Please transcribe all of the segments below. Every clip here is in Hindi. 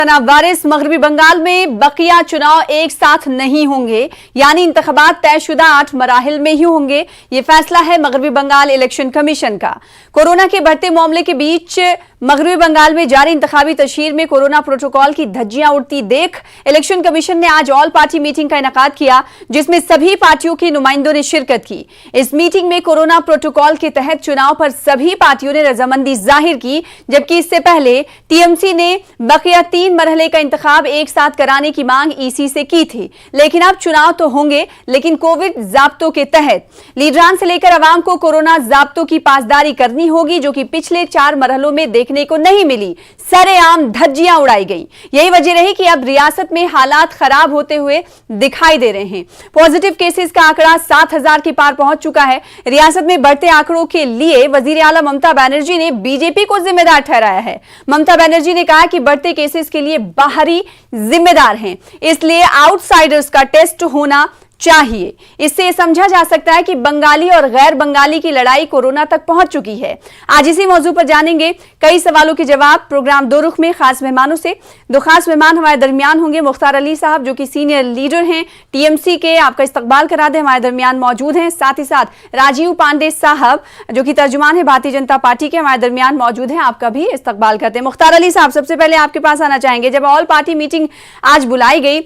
वारिस मगरबी बंगाल में बकिया चुनाव एक साथ नहीं होंगे, यानी इंतखाबात तयशुदा 8 मराहिल में ही होंगे। ये फैसला है मगरबी बंगाल इलेक्शन कमीशन का। कोरोना के बढ़ते मामले के बीच मगरबी बंगाल में जारी इंतखाबी तशहीर में कोरोना प्रोटोकॉल की धज्जियां उड़ती देख इलेक्शन कमीशन ने आज ऑल पार्टी मीटिंग का इनेकाद किया, जिसमें सभी पार्टियों के नुमाइंदों ने शिरकत की। इस मीटिंग में कोरोना प्रोटोकॉल के तहत चुनाव पर सभी पार्टियों ने रजामंदी जाहिर की, जबकि इससे पहले टीएमसी ने बकिया 3 मरहले का इंतखाब एक साथ कराने की मांग ईसी से की थी। लेकिन अब चुनाव तो होंगे, लेकिन कोविड जाब्तों के तहत लीडरान से लेकर अवाम को कोरोना जाब्तों की पासदारी करनी होगी, जो कि पिछले 4 मरहलों में देखने को नहीं मिली। सरेआम धज्जियां उड़ाई गई। यही वजह रही कि अब रियासत में हालात खराब होते हुए दिखाई दे रहे हैं। पॉजिटिव केसेस का आंकड़ा 7000 के पार पहुंच चुका है। रियासत में बढ़ते आंकड़ों के लिए वजीर आला ममता बनर्जी ने बीजेपी को जिम्मेदार ठहराया है। ममता बनर्जी ने कहा कि बढ़ते केसेस के लिए बाहरी जिम्मेदार हैं, इसलिए आउटसाइडर्स का टेस्ट होना चाहिए। इससे समझा जा सकता है कि बंगाली और गैर बंगाली की लड़ाई कोरोना तक पहुंच चुकी है। आज इसी मौजू पर जानेंगे कई सवालों के जवाब प्रोग्राम दो रुख में खास मेहमानों से। 2 खास मेहमान हमारे दरमियान होंगे। मुख्तार अली साहब, जो कि सीनियर लीडर हैं टीएमसी के, आपका इस्तकबाल करा दे, हमारे दरमियान मौजूद हैं। साथ ही साथ राजीव पांडे साहब, जो कि तर्जुमान है भारतीय जनता पार्टी के, हमारे दरमियान मौजूद हैं। आपका भी इस्तकबाल करते हैं। मुख्तार अली साहब, सबसे पहले आपके पास आना चाहेंगे। जब ऑल पार्टी मीटिंग आज बुलाई गई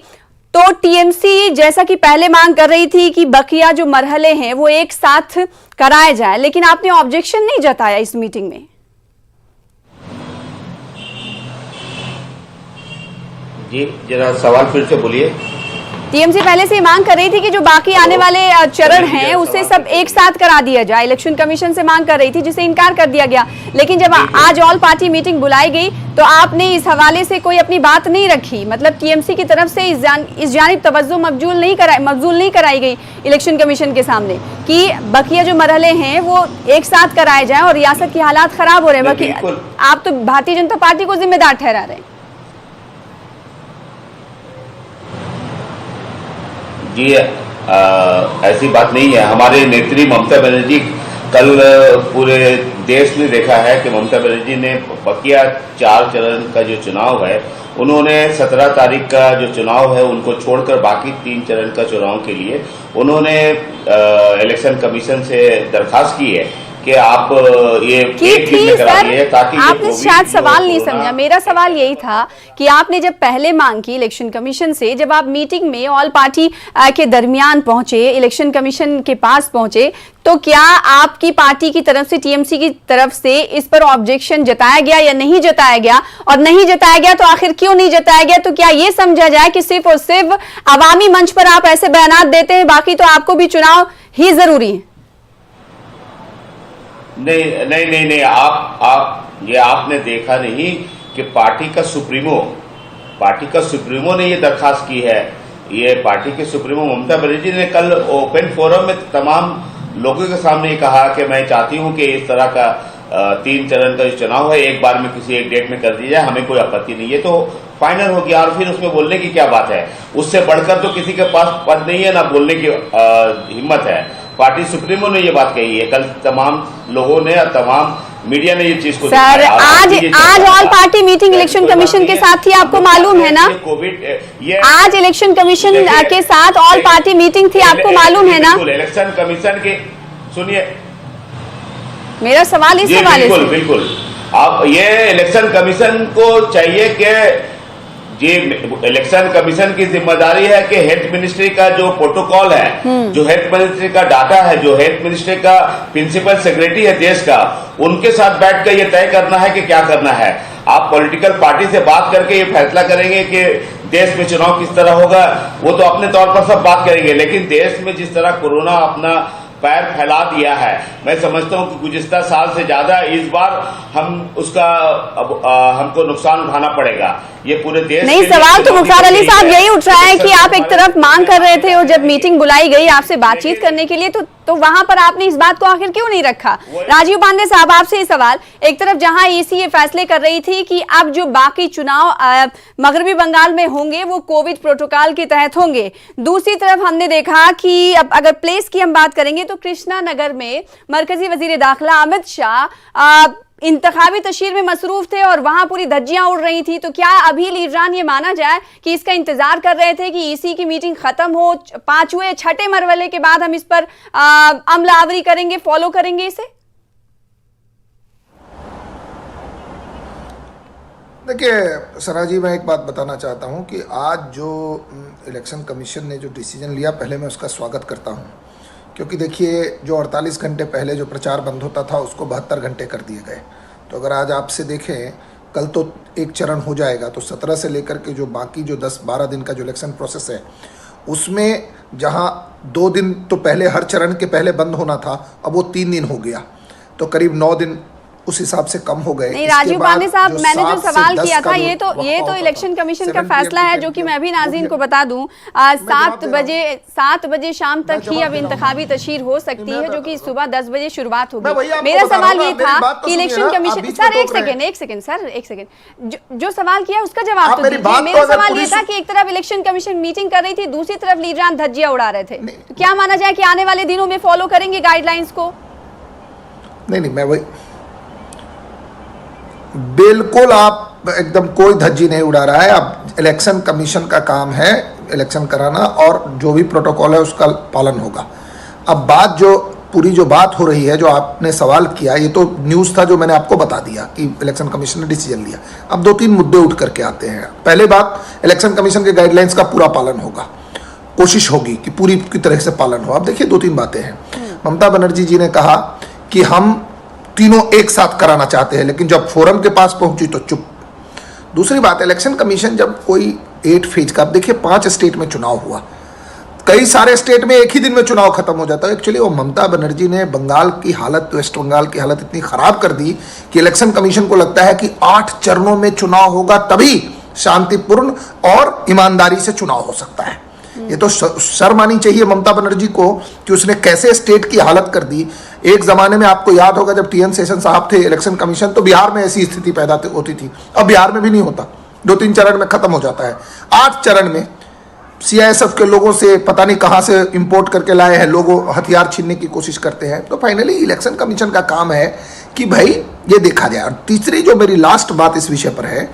तो टीएमसी जैसा कि पहले मांग कर रही थी कि बकिया जो मरहले हैं वो एक साथ कराए जाए, लेकिन आपने ऑब्जेक्शन नहीं जताया इस मीटिंग में। जी जरा सवाल फिर से बोलिए। टीएमसी पहले से मांग कर रही थी कि जो बाकी आने वाले चरण हैं उसे सब एक साथ करा दिया जाए। इलेक्शन कमीशन से मांग कर रही थी, जिसे इनकार कर दिया गया। लेकिन जब आज ऑल पार्टी मीटिंग बुलाई गई तो आपने इस हवाले से कोई अपनी बात नहीं रखी। मतलब टीएमसी की तरफ से इस जानिब तवज्जो मबजूल नहीं कराई गई इलेक्शन कमीशन के सामने कि बकिया जो मरहले हैं वो एक साथ कराए जाए और रियासत के हालात खराब हो रहे हैं। आप तो भारतीय जनता पार्टी को जिम्मेदार ठहरा रहे हैं। जी ऐसी बात नहीं है। हमारे नेत्री ममता बनर्जी कल पूरे देश ने देखा है कि ममता बनर्जी ने बकिया 4 चरण का जो चुनाव है, उन्होंने 17 तारीख का जो चुनाव है उनको छोड़कर बाकी 3 चरण का चुनाव के लिए उन्होंने इलेक्शन कमीशन से दरखास्त की है कि आप ये एक दिन में करा दिए, ताकि आपने शायद सवाल नहीं समझा। मेरा सवाल यही था कि आपने जब पहले मांग की इलेक्शन कमीशन से, जब आप मीटिंग में ऑल पार्टी के दरमियान पहुंचे, इलेक्शन कमीशन के पास पहुंचे, तो क्या आपकी पार्टी की तरफ से, टीएमसी की तरफ से इस पर ऑब्जेक्शन जताया गया या नहीं जताया गया? और नहीं जताया गया तो आखिर क्यों नहीं जताया गया? तो क्या ये समझा जाए कि सिर्फ और सिर्फ अवामी मंच पर आप ऐसे बयान देते हैं, बाकी तो आपको भी चुनाव ही जरूरी है? नहीं, ये आपने देखा नहीं कि पार्टी का सुप्रीमो ने ये दरखास्त की है। ये पार्टी के सुप्रीमो ममता बनर्जी ने कल ओपन फोरम में तमाम लोगों के सामने कहा कि मैं चाहती हूं कि इस तरह का 3 चरण का जो चुनाव है एक बार में किसी एक डेट में कर दिया जाए, हमें कोई आपत्ति नहीं है। तो फाइनल हो गया, और फिर उसमें बोलने की क्या बात है? उससे बढ़कर तो किसी के पास पद नहीं है, ना बोलने की हिम्मत है। पार्टी सुप्रीमो ने ये बात कही है। कल तमाम लोगों ने, तमाम मीडिया ने ये चीज को सर, आज all party meeting election commission के साथ थी, आपको मालूम है ना? कोविड आज इलेक्शन कमीशन के साथ ऑल पार्टी मीटिंग थी, आपको मालूम है ना? इलेक्शन कमीशन के, सुनिए मेरा सवाल इस हवाले से। बिल्कुल आप ये इलेक्शन कमीशन को चाहिए कि ये इलेक्शन कमीशन की जिम्मेदारी है कि हेल्थ मिनिस्ट्री का जो प्रोटोकॉल है, जो हेल्थ मिनिस्ट्री का डाटा है, जो हेल्थ मिनिस्ट्री का प्रिंसिपल सेक्रेटरी है देश का, उनके साथ बैठकर ये तय करना है कि क्या करना है। आप पॉलिटिकल पार्टी से बात करके ये फैसला करेंगे कि देश में चुनाव किस तरह होगा, वो तो अपने तौर पर सब बात करेंगे। लेकिन देश में जिस तरह कोरोना अपना पैर फैला दिया है, मैं समझता हूं कि गुज़िश्ता साल से ज्यादा इस बार हमको नुकसान उठाना पड़ेगा। ये पूरे देश नहीं, सवाल तो मुख्तार अली साहब यही उठ रहा है कि आप एक तरफ मांग कर रहे थे और जब मीटिंग बुलाई गई आपसे बातचीत करने के लिए तो वहां पर आपने इस बात को आखिर क्यों नहीं रखा? राजीव पांडे साहब, आपसे ये सवाल, एक तरफ जहां ईसी ये फैसले कर रही थी कि अब जो बाकी चुनाव मगरबी बंगाल में होंगे वो कोविड प्रोटोकॉल के तहत होंगे, दूसरी तरफ हमने देखा कि अब अगर प्लेस की हम बात करेंगे तो कृष्णा नगर में मरकजी वजीर दाखिला अमित शाह इंतखाबी तशहीर में मसरूफ थे और वहां पूरी धज्जियां उड़ रही थी, तो क्या अभी लीडरान ये माना जाए कि इसका इंतजार कर रहे थे कि ईसी की मीटिंग खत्म हो, 5वें 6ठे मरवले के बाद हम इस पर अमलावरी करेंगे, फॉलो करेंगे इसे? देखिए सना जी, मैं एक बात बताना चाहता हूं कि आज जो इलेक्शन कमीशन ने जो डिसीजन लिया, पहले मैं उसका स्वागत करता हूं, क्योंकि देखिए जो 48 घंटे पहले जो प्रचार बंद होता था उसको 72 घंटे कर दिए गए। तो अगर आज आपसे देखें, कल तो एक चरण हो जाएगा, तो 17 से लेकर के जो बाकी जो 10-12 दिन का जो इलेक्शन प्रोसेस है, उसमें जहां 2 दिन तो पहले हर चरण के पहले बंद होना था, अब वो 3 दिन हो गया, तो करीब 9 दिन उस हिसाब से कम हो गए। नहीं राजीव पांडे साहब, मैंने जो सवाल किया था ये तो इलेक्शन कमीशन का फैसला है, जो कि मैं भी नाज़रीन को बता दूं, 7 बजे शाम तक ही अब इंतखाबी तशहीर हो सकती है, जो कि सुबह 10 बजे शुरुआत होगी। मेरा सवाल ये था कि इलेक्शन कमीशन, सर एक सेकंड, जो सवाल किया उसका जवाब तो दीजिए। मेरा सवाल ये था कि एक तरफ इलेक्शन कमीशन मीटिंग कर रही थी, दूसरी तरफ लीडरान धज्जियां उड़ा रहे थे, तो क्या माना जाए कि आने वाले दिनों में फॉलो करेंगे गाइडलाइंस को? नहीं, मैं वही बिल्कुल, आप एकदम कोई धज्जी नहीं उड़ा रहा है। अब इलेक्शन कमीशन का काम है इलेक्शन कराना, और जो भी प्रोटोकॉल है उसका पालन होगा। अब बात जो पूरी जो बात हो रही है, जो आपने सवाल किया, ये तो न्यूज़ था जो मैंने आपको बता दिया कि इलेक्शन कमीशन ने डिसीजन लिया। अब 2-3 मुद्दे उठ करके आते हैं। पहले बात, इलेक्शन कमीशन के गाइडलाइंस का पूरा पालन होगा, कोशिश होगी कि पूरी की तरह से पालन हो। अब देखिए 2-3 बातें हैं। ममता बनर्जी जी ने कहा कि हम तीनों एक साथ कराना चाहते हैं, लेकिन जब फोरम के पास पहुंची तो चुप। दूसरी बात, इलेक्शन कमीशन जब कोई 8 फेज का, अब देखिए 5 स्टेट में चुनाव हुआ, कई सारे स्टेट में एक ही दिन में चुनाव खत्म हो जाता है। एक्चुअली वो ममता बनर्जी ने बंगाल की हालत, वेस्ट बंगाल की हालत इतनी खराब कर दी कि इलेक्शन कमीशन को लगता है कि 8 चरणों में चुनाव होगा, तभी शांतिपूर्ण और ईमानदारी से चुनाव हो सकता है। ये तो शर्म आनी चाहिए ममता बनर्जी को कि उसने कैसे स्टेट की हालत कर दी। एक जमाने में आपको याद होगा जब TN सेशन साहब थे इलेक्शन कमीशन, तो बिहार में ऐसी स्थिति पैदा होती थी। अब बिहार में भी नहीं होता, 2-3 चरण में खत्म हो जाता है। 8 चरण में CISF के लोगों से पता नहीं कहां से इंपोर्ट करके लाए हैं, लोगों हथियार छीनने की कोशिश करते हैं। तो फाइनली इलेक्शन कमीशन का काम है कि भाई ये देखा जाए। और तीसरी जो मेरी लास्ट बात इस विषय पर है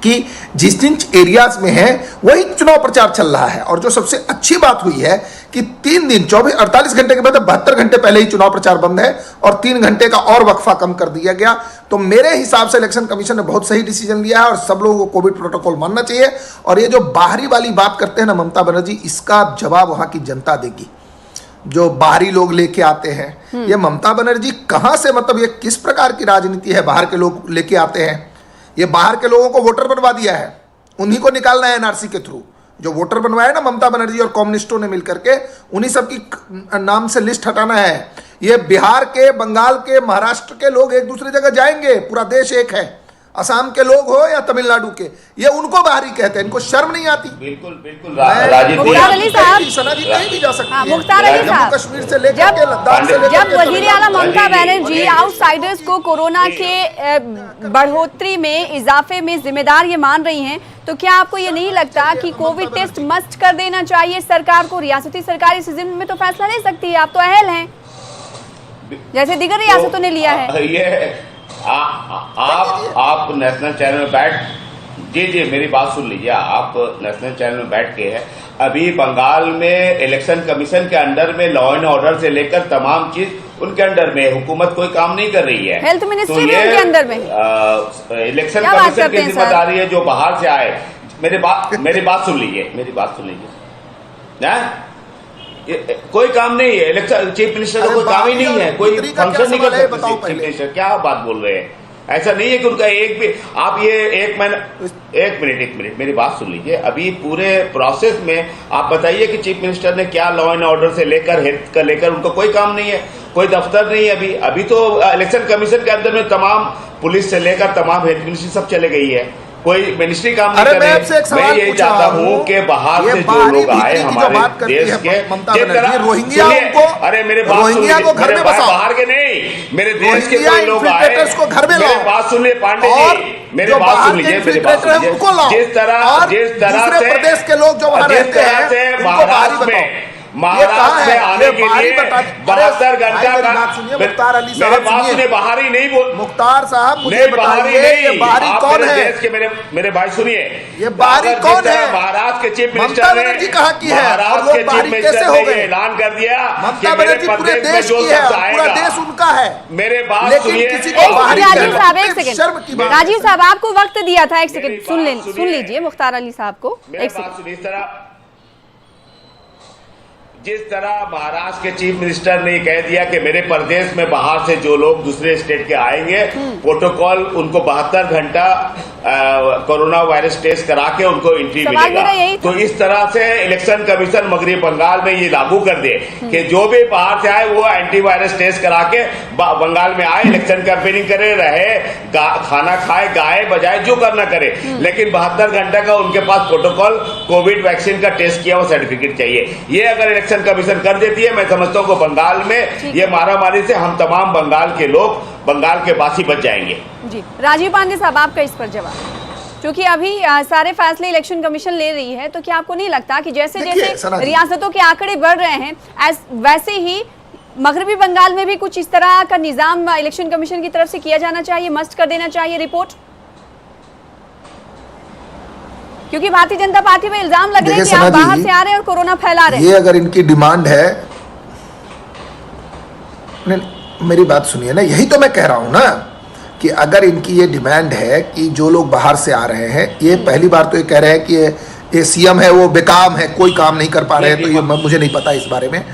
कि जिस जिन एरियाज में है वही चुनाव प्रचार चल रहा है। और जो सबसे अच्छी बात हुई है कि 3 दिन 48 घंटे के बाद 72 घंटे पहले ही चुनाव प्रचार बंद है, और 3 घंटे का और वक्फा कम कर दिया गया। तो मेरे हिसाब से इलेक्शन कमीशन ने बहुत सही डिसीजन लिया है, और सब लोगों को कोविड प्रोटोकॉल मानना चाहिए। और ये जो बाहरी वाली बात करते हैं ना ममता बनर्जी, इसका जवाब वहां की जनता देगी। जो बाहरी लोग लेके आते हैं, ये ममता बनर्जी कहां से, मतलब ये किस प्रकार की राजनीति है, बाहर के लोग लेके आते हैं। ये बाहर के लोगों को वोटर बनवा दिया है, उन्हीं को निकालना है NRC के थ्रू। जो वोटर बनवाए ना ममता बनर्जी और कम्युनिस्टों ने मिलकर के, उन्हीं सब की नाम से लिस्ट हटाना है। ये बिहार के, बंगाल के, महाराष्ट्र के लोग एक दूसरी जगह जाएंगे, पूरा देश एक है। असम के लोग हो या तमिलनाडु के, ये उनको बाहरी कहते हैं, इनको शर्म नहीं आती। बिल्कुल बिल्कुल। मुख्तार अली साहब, सना जी कहीं भी जा सकती है। मुख्तार अली साहब, कश्मीर से लेकर के लद्दाख से लेकर जब वजीर आला ममता बनर्जी आउटसाइडर्स को कोरोना के बढ़ोतरी में, इजाफे में जिम्मेदार ये मान रही हैं, तो क्या आपको ये नहीं लगता कि कोविड टेस्ट मस्ट कर देना चाहिए सरकार को? रियासती सरकार इस जिम्मे में तो फैसला ले सकती है, आप तो अहल हैं, जैसे दीगर रियासतों ने लिया है। ये आप नेशनल चैनल में बैठ, जी मेरी बात सुन लीजिए। आप नेशनल चैनल में बैठ के है, अभी बंगाल में इलेक्शन कमीशन के अंडर में लॉ एंड ऑर्डर से लेकर तमाम चीज उनके अंडर में, हुकूमत कोई काम नहीं कर रही है। हेल्थ मिनिस्ट्री भी उनके अंदर में, इलेक्शन कमीशन की जिम्मेदारी है जो बाहर से आए। मेरी बात सुन लीजिए कोई काम नहीं है, इलेक्शन चीफ मिनिस्टर का कोई काम ही नहीं है, कोई फंक्शन नहीं कर सकते चीफ मिनिस्टर। क्या बात बोल रहे हैं? ऐसा नहीं है कि उनका एक भी, आप ये एक मिनट मेरी बात सुन लीजिए। अभी पूरे प्रोसेस में आप बताइए कि चीफ मिनिस्टर ने क्या लॉ एंड ऑर्डर से लेकर हेल्थ का लेकर उनका कोई काम नहीं है, कोई दफ्तर नहीं है। अभी तो इलेक्शन कमीशन के अंदर में तमाम पुलिस से लेकर तमाम हेल्थ मिनिस्ट्री सब चले गई है, कोई मिनिस्ट्री काम नहीं कर रही। मैं यही चाहता हूँ कि बाहर से जो लोग आए हमारे देश के, रोहिंग्या को, अरे मेरे बाहर के नहीं, मेरे देश के कोई लोग आए, मेरे बात सुनिए पांडे जी, मेरे बात सुन लीजिए, जिस तरह से प्रदेश के लोग जो वहां रहते हैं, महाराष्ट्र में महाराष्ट्र में आने के लिए 72 घंटा का। मुख्तार अली मेरे साहब बात सुनिए, बाहरी नहीं बोल, मुख्तार साहब मुझे नहीं बाहरी बताइए, नहीं, ये बाहरी आप कौन मेरे है? देश के मेरे भाई सुनिए, ये बाहरी अगर कौन जिस तरह है? महाराष्ट्र के चीफ ममता मिनिस्टर ने बनर्जी कहाँ की है? और महाराष्ट्र लोग के चीफ बाहरी कैसे मिनिस्टर हो ने गए? ये ऐलान कर दिया ममता कि मेरे बनर्जी पूरे प्रदेश में देश जो की है, शब्द पूरा आएगा, देश उनका है। मेरे बात लेकिन सुनिए, किसी को बाहरी राजीव साहब एक शर्म सेकंड, की बात है। राजीव साहब आपको वक्त दिया था, एक सेकंड सुन सुनिए। लीजिए मुख्तार अली साहब को, मेरी एक बात सेकंड। सुनिए, जिस तरह महाराष्ट्र के चीफ मिनिस्टर ने कह दिया कि मेरे प्रदेश में बाहर से जो लोग दूसरे स्टेट के आएंगे, प्रोटोकॉल उनको 72 घंटा कोरोना वायरस टेस्ट करा के उनको एंट्री मिलेगा। तो इस तरह से इलेक्शन कमीशन मगरबी बंगाल में ये लागू कर दे कि जो भी बाहर से आए वो एंटीवायरस टेस्ट करा के बंगाल में आए, इलेक्शन कैंपेनिंग करे, रहे, खाना खाए, गाए बजाए, जो करना करे, लेकिन 72 घंटा का उनके पास प्रोटोकॉल कोविड वैक्सीन का टेस्ट किया वो सर्टिफिकेट चाहिए। ये अगर इलेक्शन कमीशन कर देती है, मैं समझता हूँ कि बंगाल में ये मारामारी से हम तमाम बंगाल के लोग, बंगाल के वासी बच जाएंगे। जी राजीव पांडे साहब, आपका इस पर जवाब, क्योंकि अभी सारे फैसले इलेक्शन कमीशन ले रही है, तो क्या आपको नहीं लगता कि जैसे जैसे रियासतों के आंकड़े बढ़ रहे हैं वैसे ही मगरबी बंगाल में भी कुछ इस तरह का निजाम इलेक्शन कमीशन की तरफ से किया जाना चाहिए, मस्ट कर देना चाहिए रिपोर्ट? क्योंकि भारतीय जनता पार्टी में इल्जाम लग रहे हैं कि आप बाहर से आ रहे हैं और कोरोना फैला रहे हैं। ये अगर इनकी डिमांड है, मेरी बात सुनिए ना, यही तो मैं कह रहा हूं ना कि अगर इनकी ये डिमांड है कि जो लोग बाहर से आ रहे हैं, ये पहली बार तो ये कह रहे हैं कि ये सीएम है वो बेकाम है, कोई काम नहीं कर पा रहे हैं, तो ये मुझे नहीं पता इस बारे में,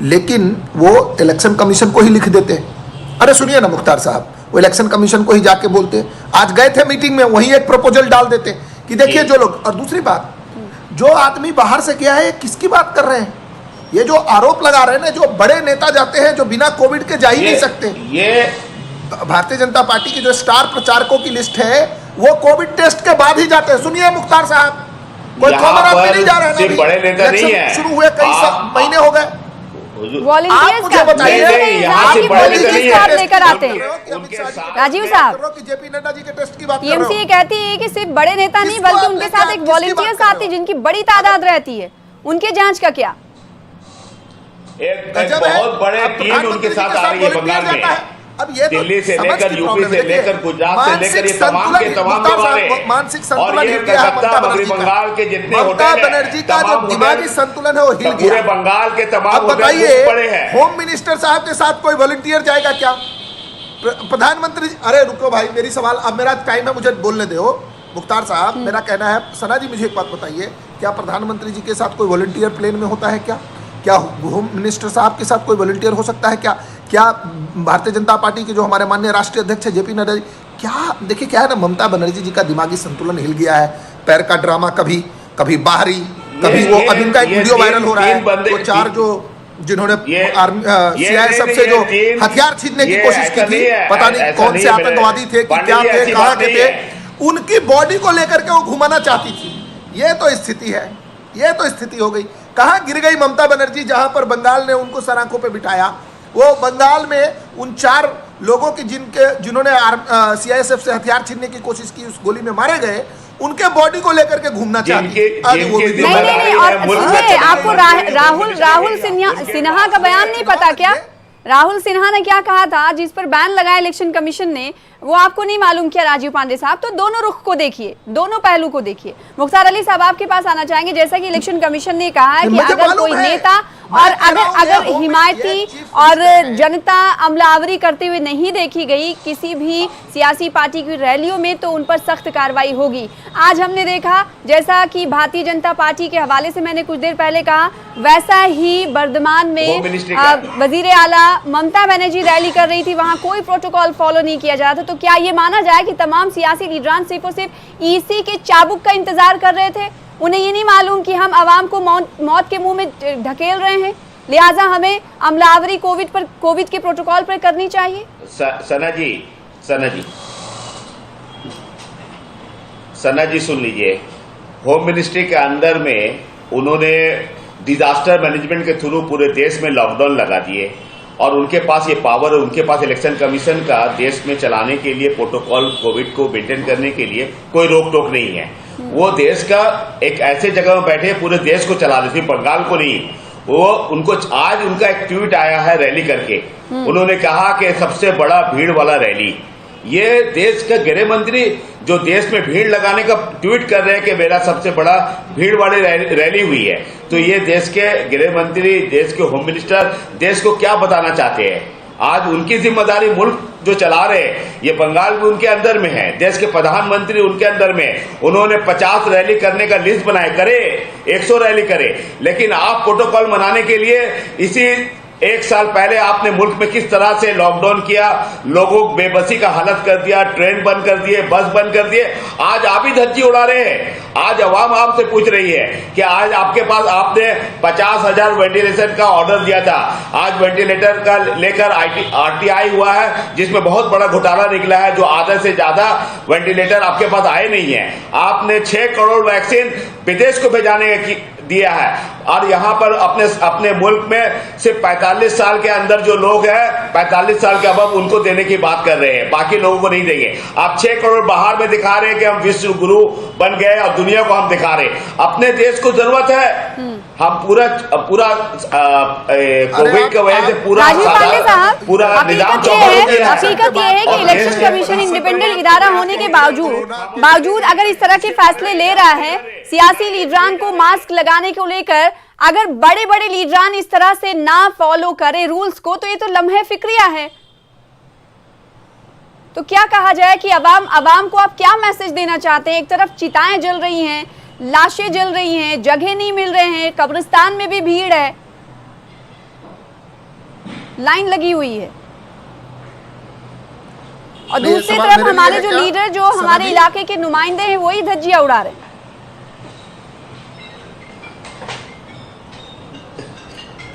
लेकिन वो इलेक्शन कमीशन को ही लिख देते। अरे सुनिए ना मुख्तार साहब, वो इलेक्शन कमीशन को ही जाके बोलते, आज गए थे मीटिंग में, वहीं एक प्रपोजल डाल देते कि देखिए जो लोग, और दूसरी बात, जो आदमी बाहर से गया है किसकी बात कर रहे हैं? ये जो आरोप लगा रहे हैं ना, जो बड़े नेता जाते हैं जो बिना कोविड के जा ही नहीं सकते, ये भारतीय जनता पार्टी की जो स्टार प्रचारकों की लिस्ट है वो कोविड टेस्ट के बाद ही जाते हैं। सुनिए मुख्तार साहब, कोई कॉमन आदमी नहीं जा रहे हैं, बड़े नेता नहीं है, शुरू हुए कई महीने हो गए, वॉलंटियर्स का लेकर आते हैं। राजीव साहब, जेपी नड्डा जी के टेस्ट की बात टीएमसी ये कहती है कि सिर्फ बड़े नेता नहीं बल्कि उनके साथ एक वॉलंटियर्स आती है जिनकी बड़ी तादाद रहती है, उनके जांच का क्या? एक बहुत बड़े टीम उनके साथ आ रही है बंगाल में, अब ये दिल्ली से लेकर यूपी से लेकर गुजरात से लेकर ये तमाम के तमाम लोग आ रहे हैं। मानसिक और संतुलन ये हिल गया है कलकत्ता मगरबी बंगाल के जितने होटल हैं, बनर्जी का जो दिमागी संतुलन है वो हिल गया। पूरे बंगाल के तमाम अब होटल बताइए, पड़े हैं। होम मिनिस्टर साहब के साथ कोई वॉलंटियर जाएगा क्या? प्रधानमंत्री, अरे रुको भाई, मेरी सवाल, अब मेरा टाइम है, मुझे बोलने दो मुख्तार साहब। मेरा कहना है, सना जी मुझे एक बात बताइए, क्या प्रधानमंत्री जी के साथ कोई वॉलंटियर प्लेन में होता है क्या? क्या होम मिनिस्टर साहब के साथ कोई वॉलंटियर हो सकता है क्या? क्या भारतीय जनता पार्टी के जो हमारे माननीय राष्ट्रीय अध्यक्ष है जेपी नड्डा जी, क्या देखिए क्या है ना, ममता बनर्जी जी का दिमागी संतुलन हिल गया है, पैर का ड्रामा कभी बाहरी, कभी वो, अब इनका एक वीडियो वायरल हो रहा है, वो चार जो जिन्होंने सीआईएसएफ से जो हथियार छीनने की कोशिश की थी, पता नहीं कौन से आतंकवादी थे कि क्या थे, कहाँ के थे, उनकी बॉडी को लेकर के वो घुमाना चाहती थी। ये तो स्थिति है, ये तो स्थिति हो गई। कहाँ गिर गई ममता बनर्जी, जहां पर बंगाल ने उनको सराखों पे बिठाया? वो बंगाल में उन 4 लोगों की जिन्होंने सीआईएसएफ से हथियार छीनने की कोशिश की, उस गोली में मारे गए, उनके बॉडी को लेकर के घूमना चाहती। नहीं, और आपको राहुल सिन्हा का बयान नहीं पता क्या? राहुल सिन्हा ने क्या कहा था जिस पर बैन लगाया इलेक्शन कमीशन ने, वो आपको नहीं मालूम क्या राजीव पांडे साहब? तो दोनों रुख को देखिए, दोनों पहलू को देखिए। मुख्तार अली साहब आपके पास आना चाहेंगे, जैसा कि इलेक्शन कमीशन ने कहा है कि अगर कोई नेता और अगर हिमायती और जनता अमलावरी करते हुए नहीं देखी गई किसी भी सियासी पार्टी की रैलियों में, तो उन पर सख्त कार्रवाई होगी। आज हमने देखा, जैसा कि भारतीय जनता पार्टी के हवाले से मैंने कुछ देर पहले कहा, वैसा ही बर्धमान में वजीर आला ममता बनर्जी रैली कर रही थी, वहां कोई प्रोटोकॉल फॉलो नहीं किया जा रहा था। तो क्या ये माना जाए कि तमाम सियासी लीडरान सिर्फ और सिर्फ ईसी के चाबुक का इंतजार कर रहे थे? उन्हें ये नहीं मालूम कि हम आवाम को मौत के मुंह में ढकेल रहे हैं, लिहाजा हमें अमलावरी कोविड के प्रोटोकॉल पर करनी चाहिए? सना जी सुन लीजिए, होम मिनिस्ट्री के अंदर में उन्होंने डिजास्टर मैनेजमेंट के थ्रू पूरे देश में लॉकडाउन लगा दिए, और उनके पास ये पावर है, उनके पास इलेक्शन कमीशन का देश में चलाने के लिए प्रोटोकॉल कोविड को मेंटेन करने के लिए कोई रोक टोक नहीं है। वो देश का एक ऐसे जगह में बैठे पूरे देश को चला रहे, सिर्फ बंगाल को नहीं, वो उनको आज उनका एक ट्वीट आया है रैली करके, उन्होंने कहा कि सबसे बड़ा भीड़ वाला रैली। ये देश के गृह मंत्री जो देश में भीड़ लगाने का ट्वीट कर रहे हैं कि मेरा सबसे बड़ा भीड़ वाली रैली हुई है, तो ये देश के गृह मंत्री, देश के होम मिनिस्टर देश को क्या बताना चाहते हैं? आज उनकी जिम्मेदारी मुल्क जो चला रहे हैं, ये बंगाल भी उनके अंदर में है, देश के प्रधानमंत्री उनके अंदर में। उन्होंने 50 रैली करने का लिस्ट बनाए, करे 100 रैली करे, लेकिन आप प्रोटोकॉल मनाने के लिए इसी 1 साल पहले आपने मुल्क में किस तरह से लॉकडाउन किया, लोगों को बेबसी का हालत कर दिया, ट्रेन बंद कर दिए, बस बंद कर दिए। आज आप ही धज्जी उड़ा रहे हैं। आज अवाम आपसे पूछ रही है कि आज आपके पास आपने 50,000 वेंटिलेशन का ऑर्डर दिया था, आज वेंटिलेटर का लेकर RTI हुआ है, जिसमें बहुत बड़ा घोटाला निकला है, जो आधे से ज्यादा वेंटिलेटर आपके पास आए नहीं है। आपने 6 करोड़ वैक्सीन विदेश को भेजाने की दिया है, और यहाँ पर अपने मुल्क में सिर्फ 45 साल के अंदर जो लोग हैं, 45 साल के अब उनको देने की बात कर रहे हैं, बाकी लोगों को नहीं देंगे। आप 6 करोड़ बाहर में दिखा रहे हैं कि हम विश्व गुरु बन गए और दुनिया को हम दिखा रहे हैं। अपने देश को जरूरत है, हम पूरा कोविड की वजह से पूरा निजाम हकीकत ये है कि इलेक्शन कमीशन इंडिपेंडेंट इदारा होने के बावजूद अगर इस तरह के फैसले ले रहा है, सियासी लीडरान को मास्क लगाने को लेकर, अगर बड़े बड़े लीडरान इस तरह से ना फॉलो करे रूल्स को, तो ये तो लम्हे फिक्रिया है। तो क्या कहा जाए कि अवाम को आप क्या मैसेज देना चाहते हैं? एक तरफ चिताएं जल रही हैं, लाशें जल रही हैं, जगह नहीं मिल रहे हैं, कब्रिस्तान में भी भीड़ है, लाइन लगी हुई है, और दूसरी तरफ हमारे जो लीडर, जो हमारे इलाके के नुमाइंदे हैं, वही धज्जियां उड़ा रहे हैं।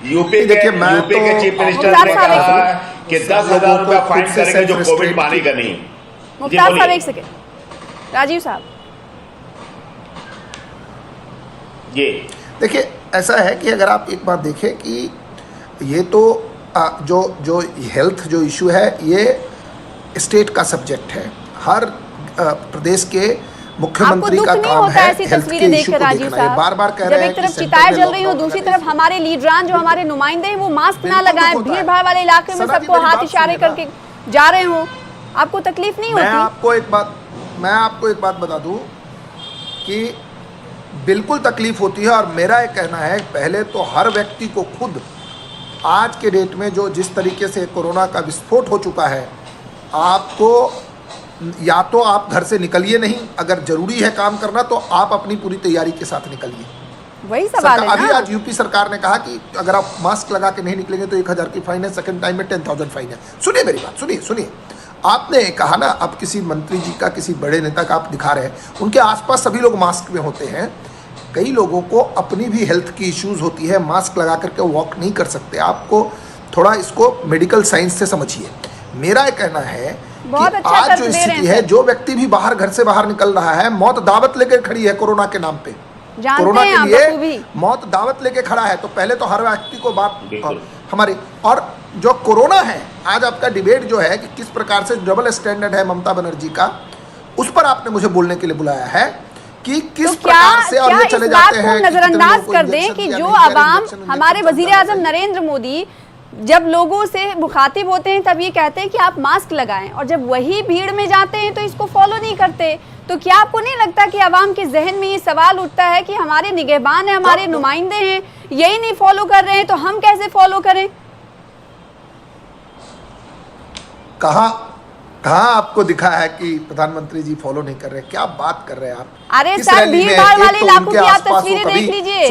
यूपी के चीफ मिनिस्टर ने कहा है कि 10,000 रुपया फाइन करेंगे जो कोविड मानेगा नहीं। मुख्तार साहब, एक सेकेंड, राजीव साहब, ये देखिए, ऐसा है कि अगर आप एक बात देखें कि ये तो जो हेल्थ जो इशू है, ये स्टेट का सब्जेक्ट है। हर प्रदेश के मुख्यमंत्री का काम है ऐसी तस्वीरें देखकर राजीव साहब, बार कह रहे हैं, एक तरफ चिताएं जल रही हो, दूसरी तरफ हमारे लीडरान जो हमारे नुमाइंदे हैं वो मास्क ना लगाएं, भीड़ भाड़ वाले इलाके में सबको हाथ इशारे करके जा रहे हो, आपको तकलीफ नहीं होती? मैं आपको एक बात बता दूं कि बिल्कुल तकलीफ होती है, और मेरा ये कहना है पहले तो हर व्यक्ति को खुद आज के डेट में जो जिस तरीके से कोरोना का विस्फोट हो चुका है, आपको या तो आप घर से निकलिए नहीं, अगर जरूरी है काम करना तो आप अपनी पूरी तैयारी के साथ निकलिए। वही सवाल है ना? अभी आज यूपी सरकार ने कहा कि अगर आप मास्क लगा के नहीं निकलेंगे तो 1,000 की फाइन है, सेकंड टाइम में 10,000 फाइन है। सुनिए मेरी बात, सुनिए। आपने कहा ना, अब किसी मंत्री जी का, किसी बड़े नेता का आप दिखा रहे हैं, उनके आसपास सभी लोग मास्क में होते हैं। कई लोगों को अपनी भी हेल्थ की इश्यूज होती है, मास्क लगा करके वॉक नहीं कर सकते। आपको थोड़ा इसको मेडिकल साइंस से समझिए। मेरा कहना है कि आज जो स्थिति है, जो व्यक्ति भी घर से बाहर निकल रहा है, मौत दावत लेकर खड़ी है कोरोना के नाम पे, कोरोना के लिए मौत दावत लेके खड़ा है। तो पहले तो हर व्यक्ति को बात हमारी, और जो कोरोना है, आज आपका डिबेट जो है कि किस प्रकार से डबल स्टैंडर्ड है ममता बनर्जी का, उस पर आपने मुझे बोलने के लिए बुलाया है कि किस प्रकार से, और ये चले जाते हैं नजरअंदाज कर दें कि जो अवाम, हमारे वजीर आजम नरेंद्र मोदी जब लोगों से मुखातिब होते हैं तब ये कहते हैं कि आप मास्क लगाएं, और जब वही भीड़ में जाते हैं तो इसको फॉलो नहीं करते। तो क्या आपको नहीं लगता कि अवाम के जहन में ये सवाल उठता है कि हमारे निगहबान हैं, हमारे नुमाइंदे हैं, यही नहीं फॉलो कर रहे हैं तो हम कैसे फॉलो करें? कहाँ आपको दिखा है कि प्रधानमंत्री जी फॉलो नहीं कर रहे? क्या बात कर रहे हैं आप? अरे सर, भीड़ भाड़ वाले इलाकों की आप तस्वीरें देख लीजिए,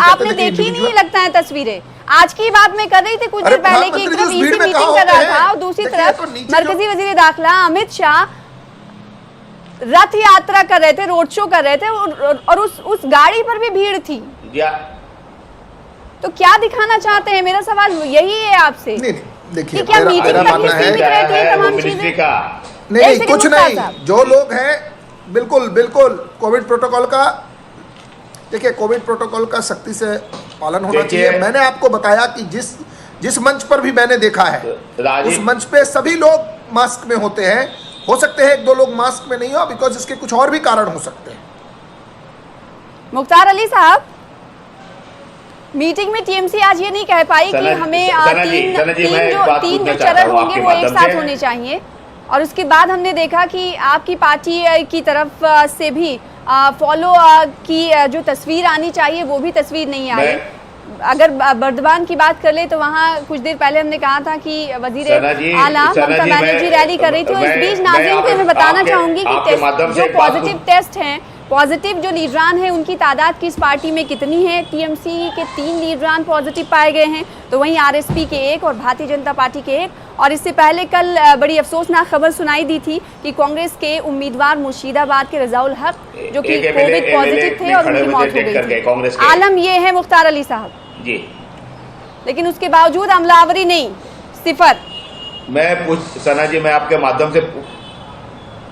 आपने देखी नहीं लगता है तस्वीरें। आज की बात मैं कर रही थी कुछ देर पहले कि एक तरफ ईसी मीटिंग कर रहा था और दूसरी तरफ मरकजी वजीर दाखिला अमित शाह रथ यात्रा कर रहे थे, रोड शो कर रहे थे, और उस गाड़ी पर भी भीड़ थी। तो क्या दिखाना चाहते हैं? मेरा सवाल यही है आपसे। देखिए, क्या मीटिंग तक ही सीमित रहती है तमाम चीजें? नहीं, कुछ नहीं। जो लोग हैं, बिल्कुल कोविड प्रोटोकॉल का, देखिए कोविड प्रोटोकॉल का सख्ती से पालन होना चाहिए। मैंने आपको बताया कि जिस मंच पर भी मैंने देखा है, उस मंच पे सभी लोग मास्क में होते हैं। हो सकते हैं 1-2 लोग मास्क में नहीं हो, बिकॉज इसके कुछ और भी कारण हो सकते हैं। मुख्तार अली साहब, मीटिंग में टीएमसी आज ये नहीं कह पाई कि हमें तीन जो चरण होंगे वो एक साथ होने चाहिए, और उसके बाद हमने देखा कि आपकी पार्टी की तरफ से भी फॉलो की जो तस्वीर आनी चाहिए वो भी तस्वीर नहीं आई। अगर बर्दवान की बात कर ले तो वहाँ कुछ देर पहले हमने कहा था कि वजीर आला ममता बनर्जी रैली कर रही थी। और इस बीच नाज़रीन को मैं बताना चाहूंगी कि जो पॉजिटिव टेस्ट हैं, पॉजिटिव जो लीडरान हैं उनकी तादाद की इस पार्टी में कितनी है। टीएमसी के 3 लीडरान पॉजिटिव पाए गए हैं, तो वहीं आरएसपी के 1 और भारतीय जनता पार्टी के 1। और इससे पहले कल बड़ी अफसोसनाक खबर सुनाई दी थी कि कांग्रेस के उम्मीदवार मुर्शिदाबाद के रजाउल हक जो कि कोविड पॉजिटिव थे और उनकी मौत हो गई थी। आलम ये है मुख्तार अली साहब जी, लेकिन उसके बावजूद अमलावरी नहीं, सिफर। मैं कुछ सना जी, मैं आपके माध्यम से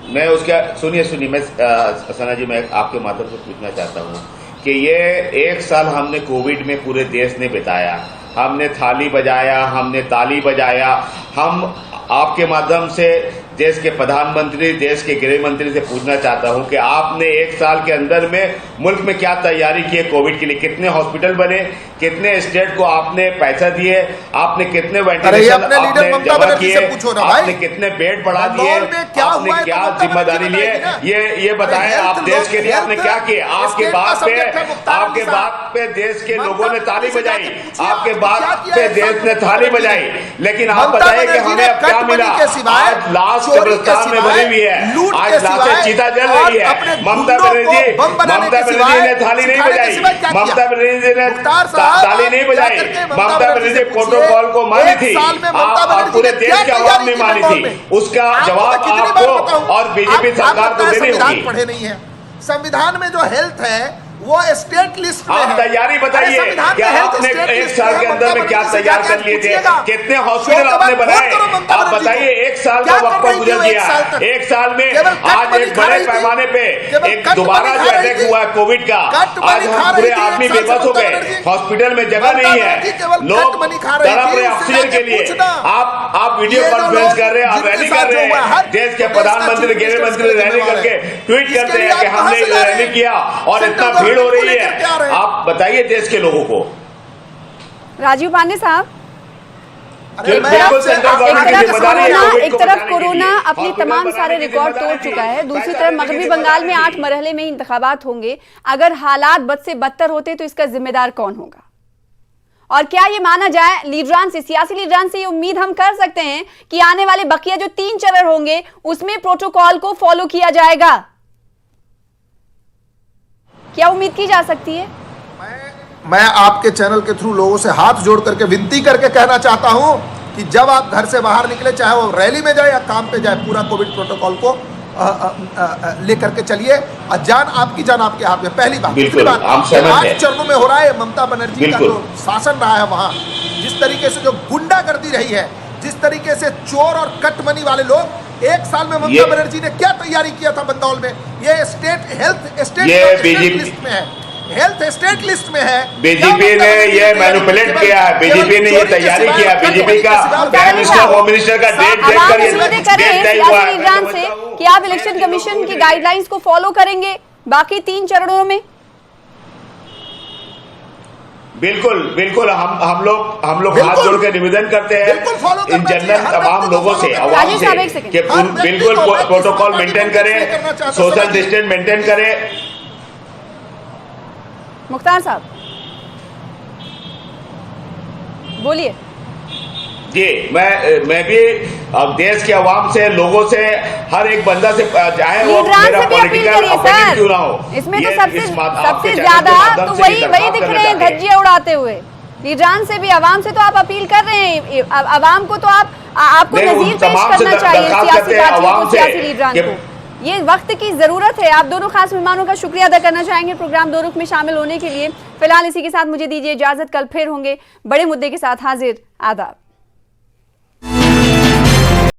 मैं उसका सुनिए मैं सना जी, मैं आपके माध्यम से पूछना चाहता हूँ कि ये 1 साल हमने कोविड में पूरे देश ने बिताया, हमने थाली बजाया, हमने ताली बजाया। हम आपके माध्यम से देश के प्रधानमंत्री, देश के गृह मंत्री से पूछना चाहता हूं कि आपने 1 साल के अंदर में मुल्क में क्या तैयारी की है कोविड के लिए? कितने हॉस्पिटल बने, कितने स्टेट को आपने पैसा दिए, आपने कितने वेंटिलेशन आपने जमा किए, आपने कितने बेड बढ़ा दिए, आपने क्या जिम्मेदारी लिए, ये बताएं। आप देश के लिए आपने क्या किया? आपके बात पे देश के लोगों ने ताली बजाई, आपके बात पे देश ने थाली बजाई, लेकिन आप बताइए कि हमें अब क्या मिला? आज लाश कब्रिस्तान में भरी हुई है, आज लाशें चिता जल रही है। ममता बनर्जी ने थाली नहीं बजाई, ममता बनर्जी ने ताली नहीं बजाई, ममता बनर्जी प्रोटोकॉल को मानी थी, आप पूरे देश के आवाम ने मानी थी। उसका जवाब आपको और बीजेपी सरकार को देनी होगी। पढ़े नहीं है। संविधान में जो हेल्थ है वो स्टेट लिस्ट में आप तैयारी बताइए कि आपने 1 साल के अंदर में क्या तैयार कर लिए थे, कितने हॉस्पिटल आपने बनाए? आप बताइए, 1 साल का वक्त गुजर गया, 1 साल में आज एक बड़े पैमाने पे एक दोबारा जो अटैक हुआ है कोविड का, आज हम पूरे आदमी बेबस हो गए, हॉस्पिटल में जगह नहीं है, लोग तड़प रहे ऑक्सीजन के लिए। आप वीडियो कॉन्फ्रेंस कर रहे हैं, आप रैली कर रहे हैं, देश के प्रधानमंत्री, गृह मंत्री रैली करके ट्वीट करते हैं कि हमने रैली किया और इतना भीड़ हो रही है। आप बताइए देश के लोगों को। राजीव पांडे साहब, एक तरफ कोरोना अपने तमाम सारे रिकॉर्ड तोड़ चुका है, दूसरी तरफ मगरबी बंगाल में 8 मरहले में इंतखाबात होंगे। अगर हालात बद से बदतर होते तो इसका जिम्मेदार कौन होगा? और क्या ये माना जाए, लीडरान से, सियासी लीडरान से ये उम्मीद हम कर सकते हैं कि आने वाले बकिया जो 3 चरण होंगे उसमें प्रोटोकॉल को फॉलो किया जाएगा? क्या उम्मीद की जा सकती है? मैं आपके चैनल के थ्रू लोगों से हाथ जोड़ करके विनती करके कहना चाहता हूं कि जब आप घर से बाहर निकले, चाहे वो रैली में जाए या काम पे जाए, पूरा कोविड प्रोटोकॉल को लेकर के चलिए। जान आपकी जान आपके हाथ में। पहली बात। दूसरी बात, 8 चरणों में हो रहा है। ममता बनर्जी का जो शासन रहा है वहां, जिस तरीके से जो गुंडागर्दी रही है, जिस तरीके से चोर और कटमनी वाले लोग, 1 साल में ममता बनर्जी ने क्या तैयारी किया था बंदौल में? ये स्टेट हेल्थ स्टेट लिस्ट में है, हेल्थ स्टेट लिस्ट में है। बीजेपी ने ये मैनिपुलेट किया है, बीजेपी ने ये तैयारी किया, बीजेपी का प्राइम मिनिस्टर, होम मिनिस्टर का डेट देखकर से कि आप इलेक्शन कमीशन की गाइडलाइंस को फॉलो करेंगे बाकी 3 चरणों में। बिल्कुल हम लोग हाथ जोड़ के निवेदन करते हैं इन जनरल तमाम लोगों से, आवाम से कि बिल्कुल प्रोटोकॉल मेंटेन करें, सोशल डिस्टेंस मेंटेन करें। मुख्तार साहब बोलिए। जी, मैं भी अब देश के आवाम से, लोगों से, हर एक बंदा से, चाहे वो मेरा पॉलिटिकल अपोनेंट क्यों ना हो, इसमें तो सबसे ज्यादा तो वही दिख रहे हैं धज्जियां उड़ाते हुए। लीडरान से भी, आवाम से तो आप अपील कर रहे हैं, आवाम को तो आपको नजीर पेश करना चाहिए सियासी पार्टियों को, सियासी लीडरान को। ये वक्त की जरूरत है। आप दोनों खास मेहमानों का शुक्रिया अदा करना चाहेंगे प्रोग्राम 2 रुख में शामिल होने के लिए। फिलहाल इसी के साथ मुझे दीजिए इजाजत, कल फिर होंगे बड़े मुद्दे के साथ हाजिर। आदाब।